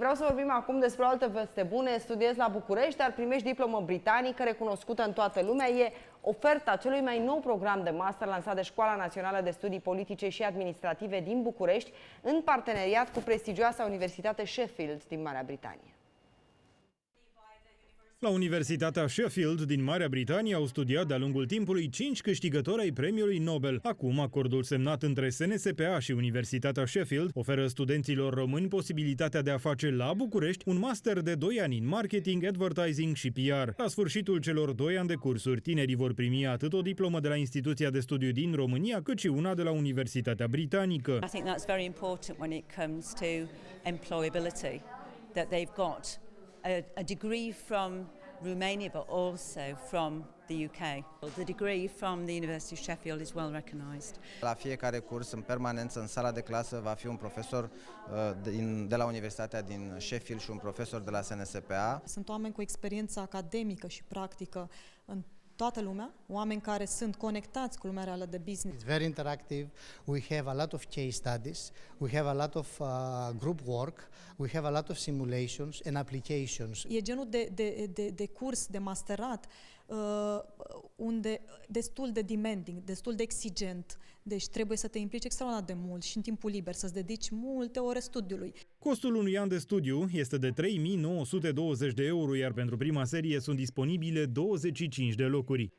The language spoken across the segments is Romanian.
Vreau să vorbim acum despre o altă veste bună. Studiezi la București, dar primești diplomă britanică recunoscută în toată lumea. E oferta celui mai nou program de master lansat de Școala Națională de Studii Politice și Administrative din București, în parteneriat cu prestigioasa Universitate Sheffield din Marea Britanie. La Universitatea Sheffield din Marea Britanie au studiat de-a lungul timpului 5 câștigători ai premiului Nobel. Acum, acordul semnat între SNSPA și Universitatea Sheffield oferă studenților români posibilitatea de a face la București un master de 2 ani în marketing, advertising și PR. La sfârșitul celor 2 ani de cursuri, tinerii vor primi atât o diplomă de la instituția de studiu din România, cât și una de la Universitatea Britanică. I think that's very important when it comes to employability, that they've got a degree from Romania, but also from the UK. The degree from the University of Sheffield is well recognised. La fiecare curs, în permanență, în sala de clasă, va fi un profesor de la Universitatea din Sheffield și un profesor de la SNSPA. Sunt oameni cu experiență academică și practică în toată lumea, oameni care sunt conectați cu lumea reală de business. It's very interactive. We have a lot of case studies. We have a lot of group work. We have a lot of simulations and applications. E genul de curs, de masterat, unde destul de demanding, destul de exigent. Deci trebuie să te implici extraordinar de mult și în timpul liber, să-ți dedici multe ore studiului. Costul unui an de studiu este de 3.920 de euro, iar pentru prima serie sunt disponibile 25 de locuri.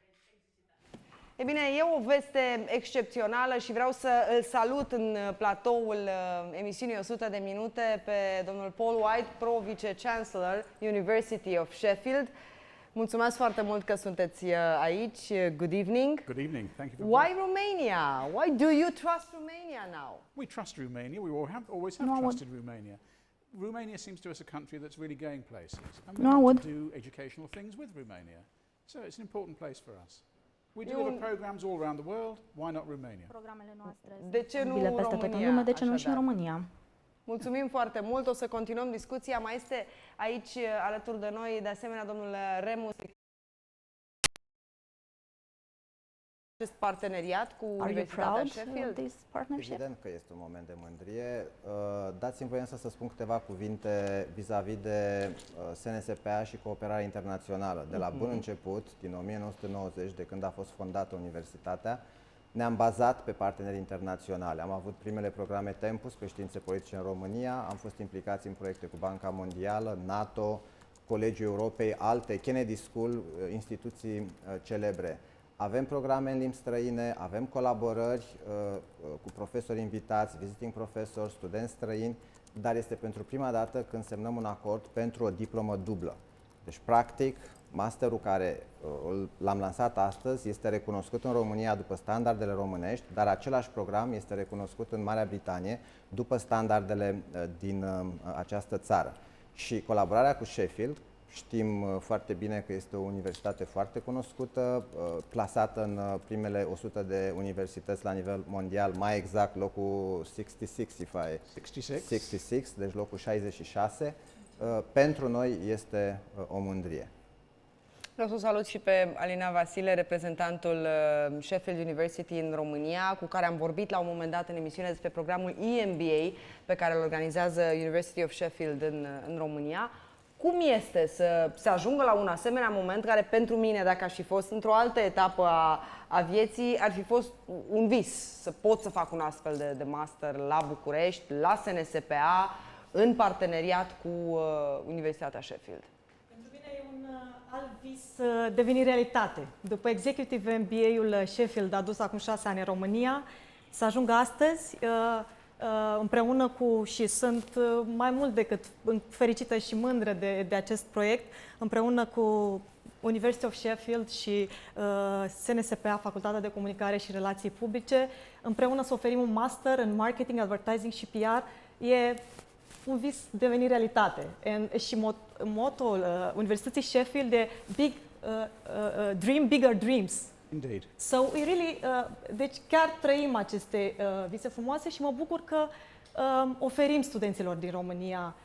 E bine, e o veste excepțională și vreau să îl salut în platoul emisiunii 100 de minute pe domnul Paul White, Pro-Vice-Chancellor, University of Sheffield. Mulțumesc foarte mult că sunteți aici. Good evening. Good evening. Thank you for Why Romania? Why do you trust Romania now? We trust Romania. We always have trusted Romania. Romania seems to us a country that's really going places, and we want to do educational things with Romania. So it's an important place for us. We deliver programs all around the world. Why not Romania? Programele noastre De ce nu sunt peste tot în lume, de ce nu și în România? Mulțumim foarte mult, o să continuăm discuția. Mai este aici alături de noi, de asemenea, domnul Remus. Acest parteneriat cu Universitatea Sheffield? Evident că este un moment de mândrie. Dați-mi voie însă să spun câteva cuvinte vis-a-vis de SNSPA și cooperarea internațională. De la bun început, din 1990, de când a fost fondată universitatea, ne-am bazat pe parteneri internaționale. Am avut primele programe Tempus pe științe politice în România, am fost implicați în proiecte cu Banca Mondială, NATO, Colegiul Europei, alte, Kennedy School, instituții celebre. Avem programe în limbi străine, avem colaborări cu profesori invitați, visiting professori, studenți străini, dar este pentru prima dată când semnăm un acord pentru o diplomă dublă. Deci, practic, masterul care l-am lansat astăzi este recunoscut în România după standardele românești, dar același program este recunoscut în Marea Britanie după standardele din această țară. Și colaborarea cu Sheffield, știm foarte bine că este o universitate foarte cunoscută, plasată în primele 100 de universități la nivel mondial, mai exact locul 66, deci locul 66. Pentru noi este o mândrie. Vreau să salut și pe Alina Vasile, reprezentantul Sheffield University în România, cu care am vorbit la un moment dat în emisiune despre programul EMBA pe care îl organizează University of Sheffield în România. Cum este să se ajungă la un asemenea moment care pentru mine, dacă aș fi fost într-o altă etapă a vieții, ar fi fost un vis să pot să fac un astfel de master la București, la SNSPA, în parteneriat cu Universitatea Sheffield? Pentru mine e un alt vis deveni realitate. După Executive MBA-ul Sheffield adus acum 6 ani în România, să ajungă astăzi împreună cu, și sunt mai mult decât fericită și mândră de acest proiect, împreună cu University of Sheffield și SNSPA, Facultatea de Comunicare și Relații Publice, împreună să oferim un master în marketing, advertising și PR. E un vis deveni realitate. Și motul Universității Sheffield e dream bigger dreams. Indeed. So we really, deci chiar trăim aceste vise frumoase și mă bucur că oferim studenților din România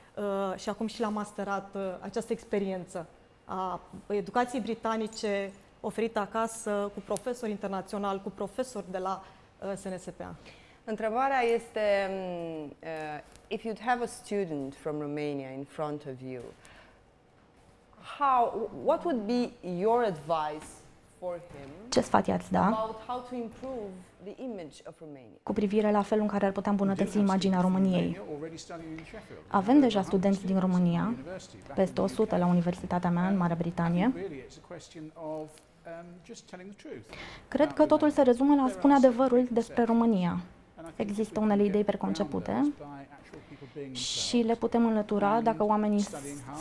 și acum și la masterat această experiență a educației britanice oferită acasă cu profesori internaționali, cu profesori de la SNSPA. Întrebarea este, if you'd have a student from Romania in front of you, what would be your advice for him Ce sfat i-ați da about how to improve the image of Romania? cu privire la felul în care ar putea îmbunătăți imaginea României? Avem deja studenți din România, peste 100 la Universitatea mea în Marea Britanie. Cred că totul se rezumă la a spune adevărul despre România. Există unele idei preconcepute și le putem înlătura dacă oamenii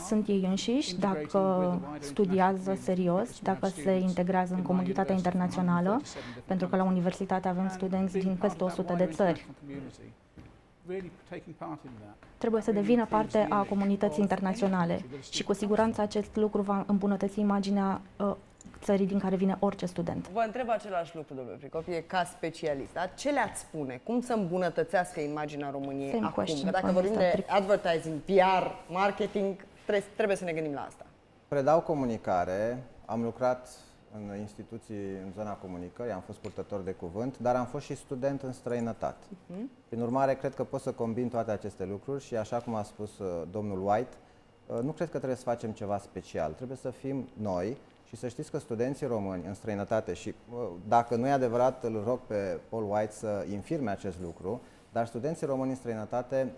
sunt ei înșiși, dacă studiază serios, dacă se integrează în comunitatea internațională, pentru că la universitate avem studenți din peste 100 de țări. Trebuie să devină parte a comunității internaționale și cu siguranță acest lucru va îmbunătăți imaginea țării din care vine orice student. Vă întreb același lucru, domnule Pricopie, ca specialist. Da? Ce le-ați spune? Cum să îmbunătățească imaginea României Same acum? question Că dacă for vorbim Mr. de advertising, PR, marketing, trebuie să ne gândim la asta. Predau comunicare, am lucrat în instituții în zona comunicării, am fost purtător de cuvânt, dar am fost și student în străinătate. Prin urmare, cred că pot să combin toate aceste lucruri și, așa cum a spus domnul White, nu cred că trebuie să facem ceva special, trebuie să fim noi. Și să știți că studenții români în străinătate, și dacă nu e adevărat, îl rog pe Paul White să infirme acest lucru, dar studenții români în străinătate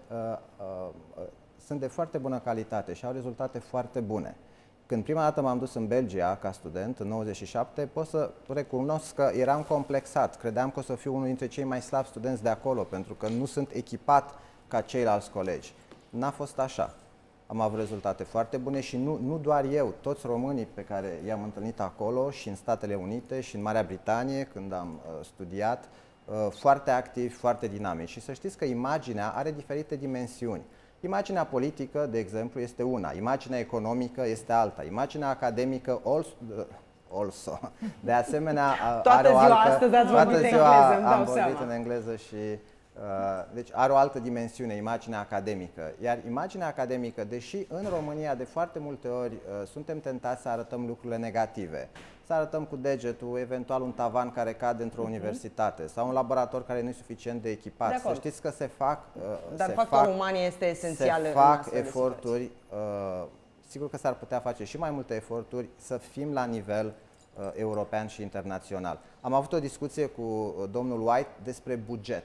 sunt de foarte bună calitate și au rezultate foarte bune. Când prima dată m-am dus în Belgia ca student, în 97, pot să recunosc că eram complexat. Credeam că o să fiu unul dintre cei mai slabi studenți de acolo, pentru că nu sunt echipat ca ceilalți colegi. N-a fost așa. Am avut rezultate foarte bune și nu doar eu, toți românii pe care i-am întâlnit acolo și în Statele Unite și în Marea Britanie, când am studiat, foarte activi, foarte dinamici. Și să știți că imaginea are diferite dimensiuni. Imaginea politică, de exemplu, este una, imaginea economică este alta, imaginea academică also. De asemenea, are o altă... Astăzi ați vorbit în engleză, îmi dau am vorbit seama. în engleză și... Deci are o altă dimensiune, imaginea academică. Iar imaginea academică, deși în România de foarte multe ori suntem tentați să arătăm lucrurile negative, să arătăm cu degetul, eventual un tavan care cade într-o universitate sau un laborator care nu e suficient de echipat. Să știți că se fac... Dar factorul uman este esențial. Se fac eforturi, sigur că s-ar putea face și mai multe eforturi să fim la nivel european și internațional. Am avut o discuție cu domnul White despre buget.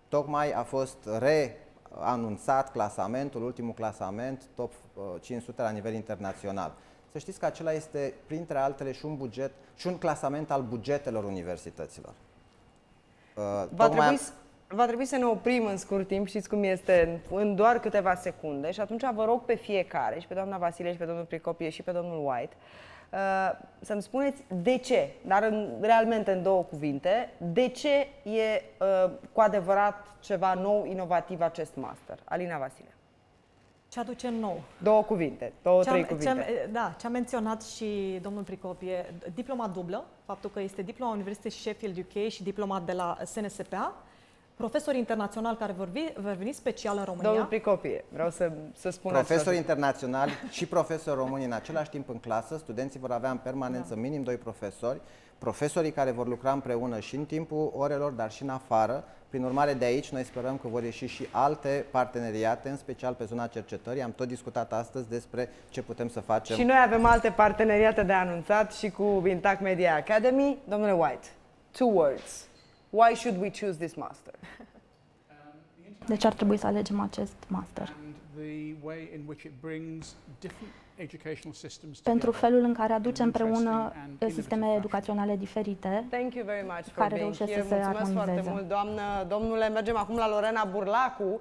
Tocmai a fost reanunțat clasamentul, ultimul clasament, top 500 la nivel internațional. Să știți că acela este, printre altele, și un buget, și un clasament al bugetelor universităților. Va trebui să ne oprim în scurt timp, știți cum este, în doar câteva secunde și atunci vă rog pe fiecare, și pe doamna Vasile, și pe domnul Pricopie, și pe domnul White, să-mi spuneți de ce, dar realmente în două cuvinte, de ce e cu adevărat ceva nou, inovativ acest master. Alina Vasile. Ce aduce nou? Două cuvinte, trei cuvinte. Ce a menționat și domnul Pricopie, diploma dublă, faptul că este diploma Universității Sheffield UK și diploma de la SNSPA, profesori internaționali care vor veni special în România. Domnul Pricopie, vreau să spun profesori internaționali și profesori români în același timp în clasă, studenții vor avea în permanență minim 2 profesori, profesorii care vor lucra împreună și în timpul orelor, dar și în afară. Prin urmare, de aici noi sperăm că vor ieși și alte parteneriate, în special pe zona cercetării. Am tot discutat astăzi despre ce putem să facem. Și noi avem alte parteneriate de anunțat și cu Intact Media Academy. Domnule White, 2 words. Why should we choose this master? De ce ar trebui să alegem acest master? Pentru felul în care aduce împreună sisteme educaționale diferite care reușesc să se armonizeze. Mulțumesc foarte mult, doamnă, domnule. Mergem acum la Lorena Burlacu.